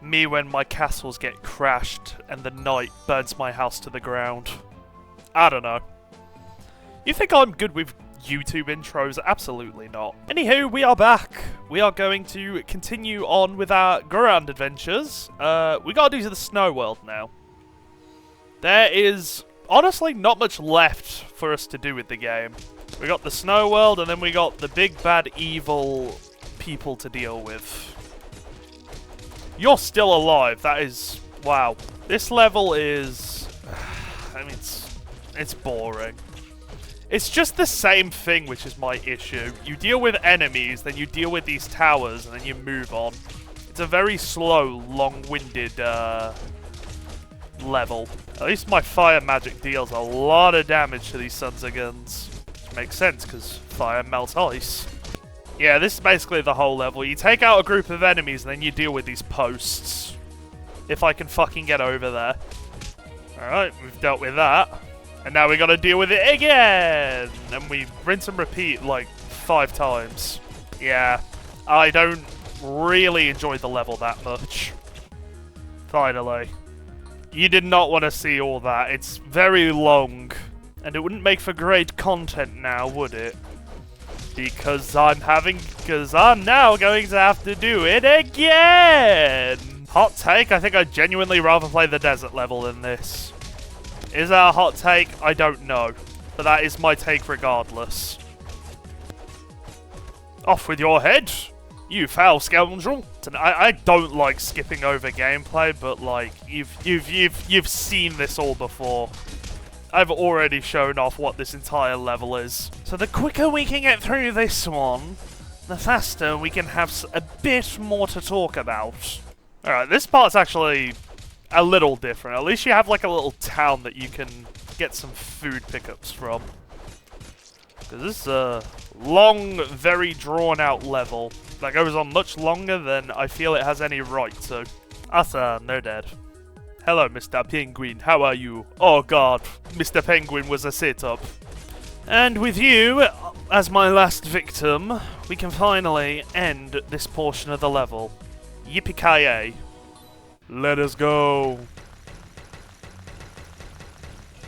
Me when my castles get crashed and the night burns my house to the ground. I don't know. You think I'm good with YouTube intros? Absolutely not. Anywho, we are back. We are going to continue on with our Grand adventures. We gotta do the snow world now. There is honestly not much left for us to do with the game. We got the snow world and then we got the big bad evil people to deal with. You're still alive. That is... wow. This level is... I mean, it's boring. It's just the same thing, which is my issue. You deal with enemies, then you deal with these towers, and then you move on. It's a very slow, long-winded level. At least my fire magic deals a lot of damage to these sons of guns. Which makes sense, because fire melts ice. Yeah, this is basically the whole level. You take out a group of enemies, and then you deal with these posts. If I can fucking get over there. Alright, we've dealt with that. And now we gotta deal with it again! And we rinse and repeat like 5 times. Yeah, I don't really enjoy the level that much. Finally. You did not want to see all that. It's very long. And it wouldn't make for great content now, would it? Because I'm now going to have to do it again! Hot take, I think I'd genuinely rather play the desert level than this. Is that a hot take? I don't know. But that is my take regardless. Off with your head, you foul scoundrel. I don't like skipping over gameplay, but like you've seen this all before. I've already shown off what this entire level is. So the quicker we can get through this one, the faster we can have a bit more to talk about. Alright, this part's actually a little different. At least you have like a little town that you can get some food pickups from. Because this is a long, very drawn out level that goes on much longer than I feel it has any right to. Asa, no dead. Hello, Mr. Penguin, how are you? Oh god, Mr. Penguin was a sit-up. And with you, as my last victim, we can finally end this portion of the level. Yippee-ki-yay. Let us go.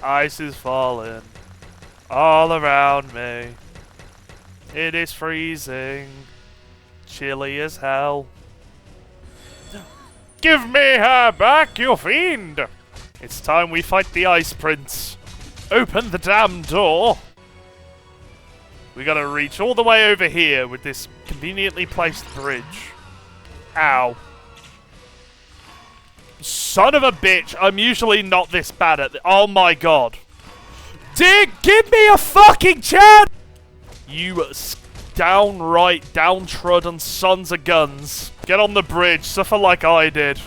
Ice is falling all around me. It is freezing, chilly as hell. Give me her back, you fiend! It's time we fight the Ice Prince. Open the damn door. We gotta reach all the way over here with this conveniently placed bridge. Ow. Son of a bitch, I'm usually not this bad at oh my god. Give me a fucking chance! You downright downtrodden sons of guns. Get on the bridge, suffer like I did.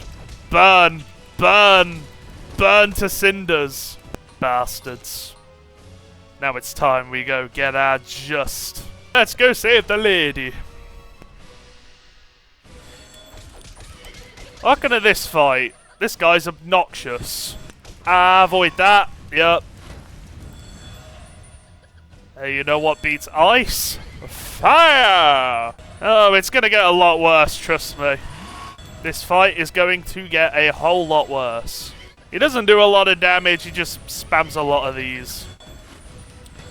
Burn, burn, burn to cinders. Bastards. Now it's time we go get our just. Let's go save the lady. Looking at this fight, this guy's obnoxious. Avoid that. Yep. Hey, you know what beats ice? Fire! Oh, it's gonna get a lot worse, trust me. This fight is going to get a whole lot worse. He doesn't do a lot of damage, he just spams a lot of these.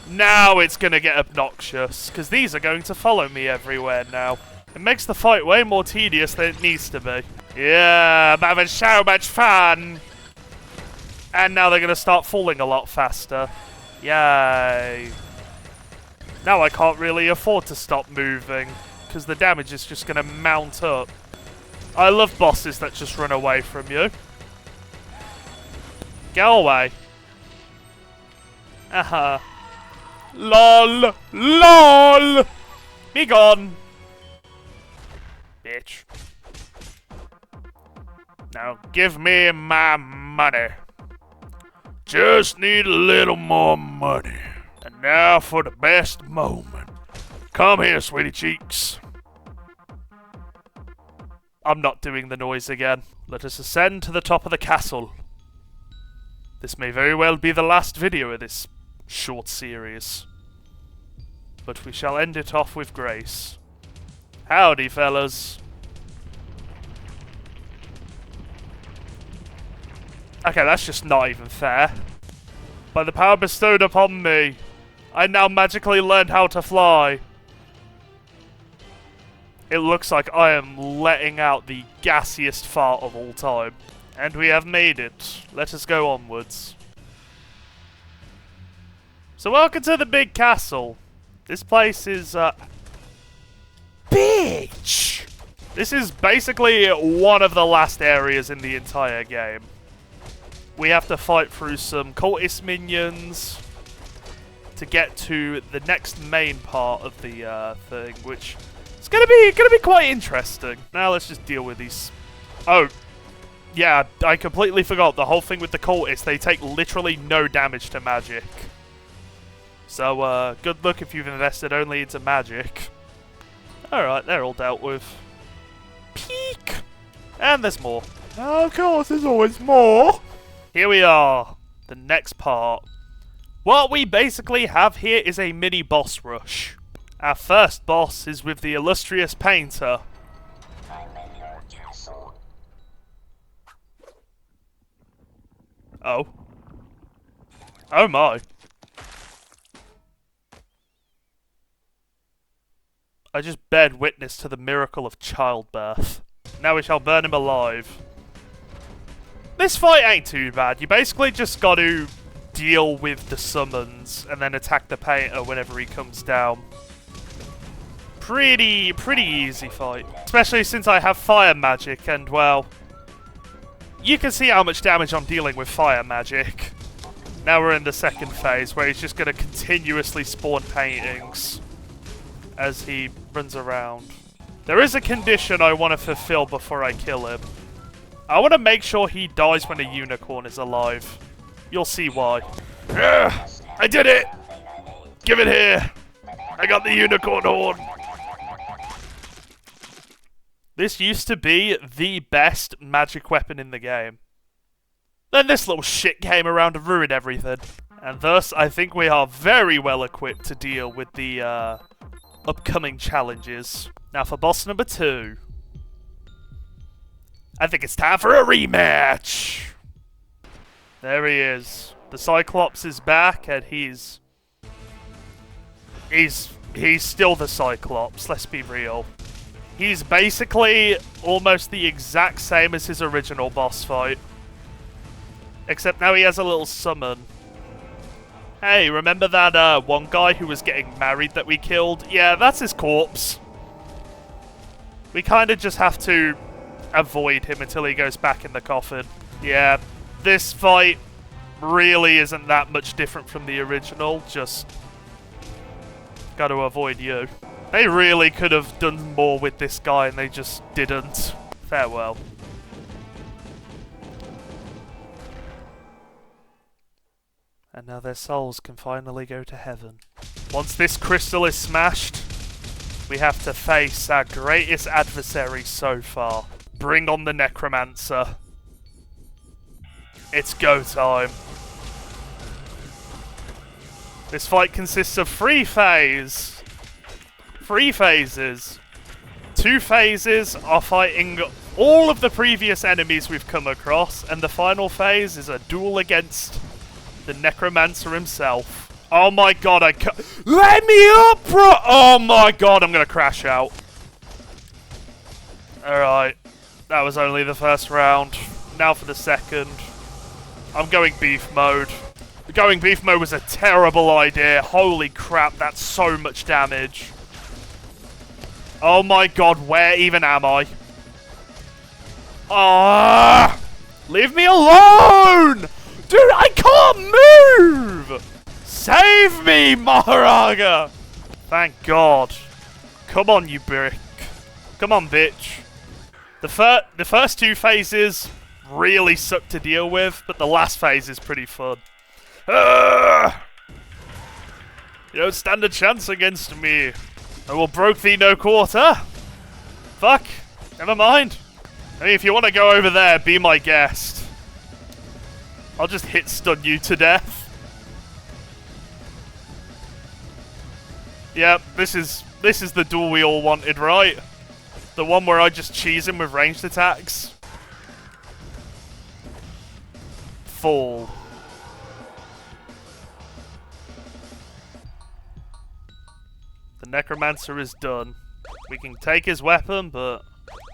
Now it's gonna get obnoxious, because these are going to follow me everywhere now. It makes the fight way more tedious than it needs to be. Yeah, I'm having so much fun! And now they're gonna start falling a lot faster. Yay. Now I can't really afford to stop moving, because the damage is just going to mount up. I love bosses that just run away from you. Go away. Aha. LOL! LOL! Be gone! Bitch. Now give me my money. Just need a little more money. And now for the best moment. Come here, sweetie cheeks. I'm not doing the noise again. Let us ascend to the top of the castle. This may very well be the last video of this short series. But we shall end it off with grace. Howdy, fellas. Okay, that's just not even fair. By the power bestowed upon me, I now magically learned how to fly. It looks like I am letting out the gassiest fart of all time. And we have made it. Let us go onwards. So welcome to the big castle. This place is, bitch! This is basically one of the last areas in the entire game. We have to fight through some cultist minions to get to the next main part of the thing, which is gonna be quite interesting. Now let's just deal with these. Oh, yeah, I completely forgot the whole thing with the cultists. They take literally no damage to magic. So good luck if you've invested only into magic. All right, they're all dealt with. Peek, and there's more. Oh, of course, there's always more. Here we are, the next part. What we basically have here is a mini boss rush. Our first boss is with the illustrious painter. Oh. Oh my. I just bared witness to the miracle of childbirth. Now we shall burn him alive. This fight ain't too bad. You basically just got to deal with the summons and then attack the painter whenever he comes down. Pretty easy fight. Especially since I have fire magic and, well, you can see how much damage I'm dealing with fire magic. Now we're in the second phase where he's just going to continuously spawn paintings as he runs around. There is a condition I want to fulfill before I kill him. I want to make sure he dies when a unicorn is alive. You'll see why. I did it! Give it here! I got the unicorn horn! This used to be the best magic weapon in the game. Then this little shit came around and ruined everything. And thus, I think we are very well equipped to deal with the upcoming challenges. Now for boss number 2. I think it's time for a rematch! There he is. The Cyclops is back and he's still the Cyclops, let's be real. He's basically almost the exact same as his original boss fight. Except now he has a little summon. Hey, remember that one guy who was getting married that we killed? Yeah, that's his corpse. We kind of just have to avoid him until he goes back in the coffin. Yeah, this fight really isn't that much different from the original, just gotta avoid you. They really could have done more with this guy and they just didn't. Farewell. And now their souls can finally go to heaven. Once this crystal is smashed, we have to face our greatest adversary so far. Bring on the Necromancer. It's go time. This fight consists of 3 phases. 2 phases are fighting all of the previous enemies we've come across, and the final phase is a duel against the Necromancer himself. Oh my god, I can't— Let me up, bro! Oh my god, I'm gonna crash out. Alright. That was only the first round. Now for the second. I'm going beef mode. Going beef mode was a terrible idea. Holy crap, that's so much damage. Oh my god, where even am I? Ah! Leave me alone! Dude, I can't move! Save me, Maharaga! Thank god. Come on, you brick. Come on, bitch. The first 2 phases really suck to deal with, but the last phase is pretty fun. You don't stand a chance against me. I will broke thee no quarter. Fuck. Never mind. I mean, if you want to go over there, be my guest. I'll just hit stun you to death. Yep, this is the duel we all wanted, right? The one where I just cheese him with ranged attacks. fall. The Necromancer is done. We can take his weapon, but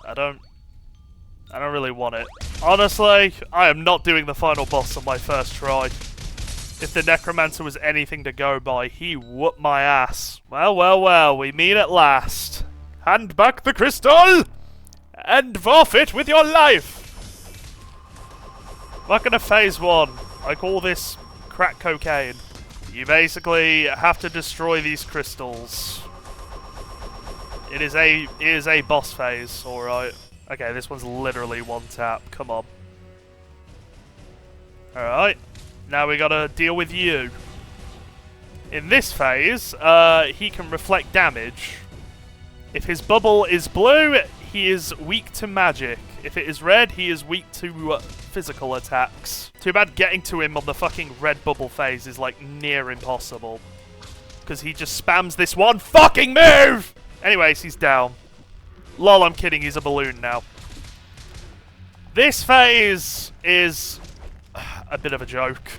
I don't really want it. Honestly, I am not doing the final boss on my first try. If the Necromancer was anything to go by, he whooped my ass. Well, well, well, we meet at last. Hand back the crystal! And forfeit with your life! Welcome to phase 1. I call this crack cocaine. You basically have to destroy these crystals. It is a boss phase, alright. Okay, this one's literally one tap. Come on. Alright. Now we gotta deal with you. In this phase, he can reflect damage. If his bubble is blue, he is weak to magic. If it is red, he is weak to physical attacks. Too bad getting to him on the fucking red bubble phase is like near impossible. Because he just spams this one fucking move! Anyways, he's down. Lol, I'm kidding, he's a balloon now. This phase is a bit of a joke.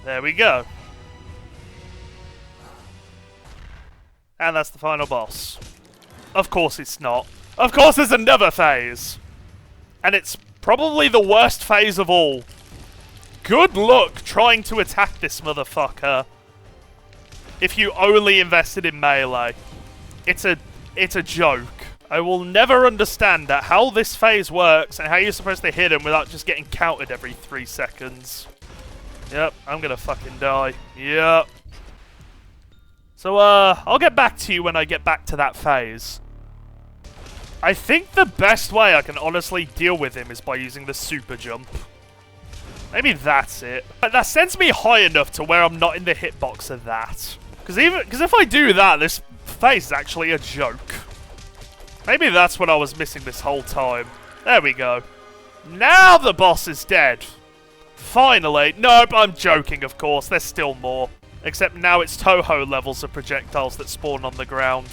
There we go. And that's the final boss. Of course it's not. Of course there's another phase! And it's probably the worst phase of all. Good luck trying to attack this motherfucker if you only invested in melee. It's a joke. I will never understand how this phase works and how you're supposed to hit him without just getting countered every 3 seconds. Yep, I'm gonna fucking die. Yep. So, I'll get back to you when I get back to that phase. I think the best way I can honestly deal with him is by using the super jump. Maybe that's it. But that sends me high enough to where I'm not in the hitbox of that. Because if I do that, this phase is actually a joke. Maybe that's what I was missing this whole time. There we go. Now the boss is dead. Finally. Nope, I'm joking, of course. There's still more. Except now it's Toho levels of projectiles that spawn on the ground.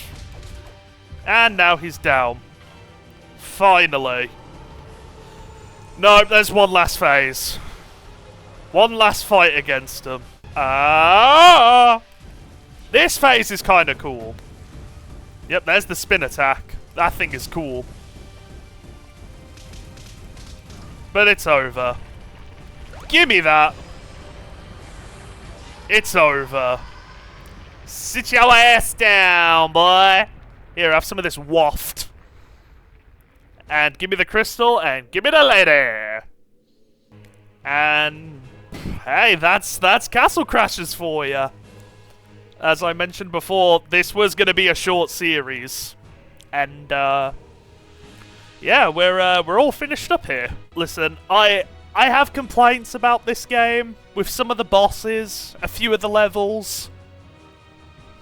And now he's down. Finally. Nope, there's one last phase. One last fight against him. This phase is kind of cool. Yep, there's the spin attack. That thing is cool. But it's over. Gimme that. It's over. Sit your ass down, boy. Here, have some of this waft. And give me the crystal, and give me the lady. And hey, that's Castle Crashers for you. As I mentioned before, this was going to be a short series. And yeah, we're all finished up here. Listen, I have complaints about this game with some of the bosses, a few of the levels,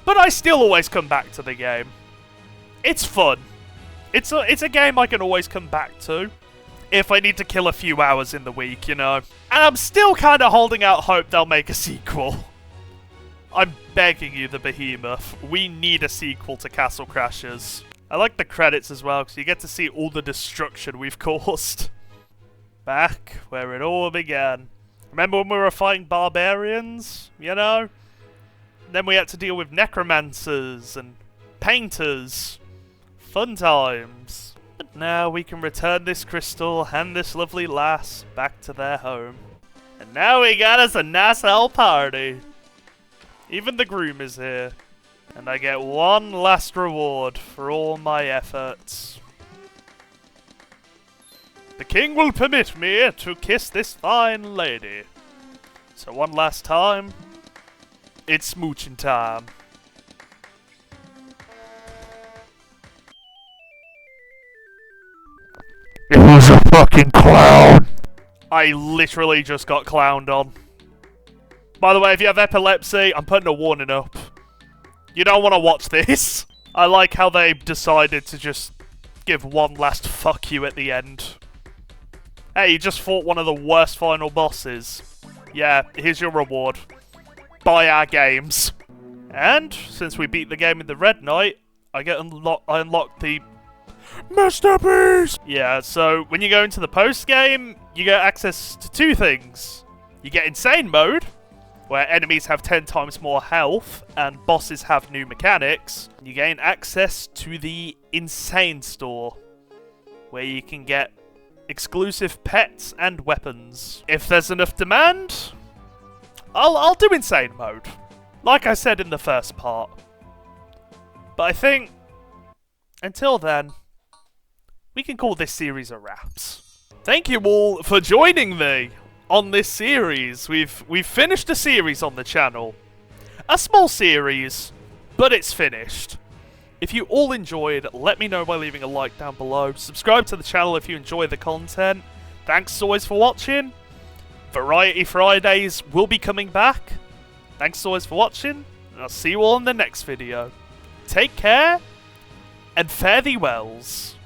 but I still always come back to the game. It's fun. It's a game I can always come back to if I need to kill a few hours in the week, you know. And I'm still kind of holding out hope they'll make a sequel. I'm begging you, the Behemoth. We need a sequel to Castle Crashers. I like the credits as well, because you get to see all the destruction we've caused. Back where it all began. Remember when we were fighting barbarians? You know? Then we had to deal with necromancers and painters. Fun times. But now we can return this crystal and this lovely lass back to their home. And now we got us a nice little party. Even the groom is here. And I get one last reward for all my efforts. The king will permit me to kiss this fine lady. So one last time, it's smooching time. It was a fucking clown. I literally just got clowned on. By the way, if you have epilepsy, I'm putting a warning up. You don't want to watch this. I like how they decided to just give one last fuck you at the end. Hey, you just fought one of the worst final bosses. Yeah, here's your reward. Buy our games. And, since we beat the game in the Red Knight, I unlock the Masterpiece! Yeah, so when you go into the post-game, you get access to two things. You get Insane Mode, where enemies have 10 times more health and bosses have new mechanics. You gain access to the Insane Store, where you can get exclusive pets and weapons. If there's enough demand, I'll do Insane Mode, like I said in the first part. But I think, until then, we can call this series a wraps. Thank you all for joining me on this series. We've finished a series on the channel. A small series, but it's finished. If you all enjoyed, let me know by leaving a like down below. Subscribe to the channel if you enjoy the content. Thanks as always for watching. Variety Fridays will be coming back. Thanks as always for watching, and I'll see you all in the next video. Take care, and fare thee wells.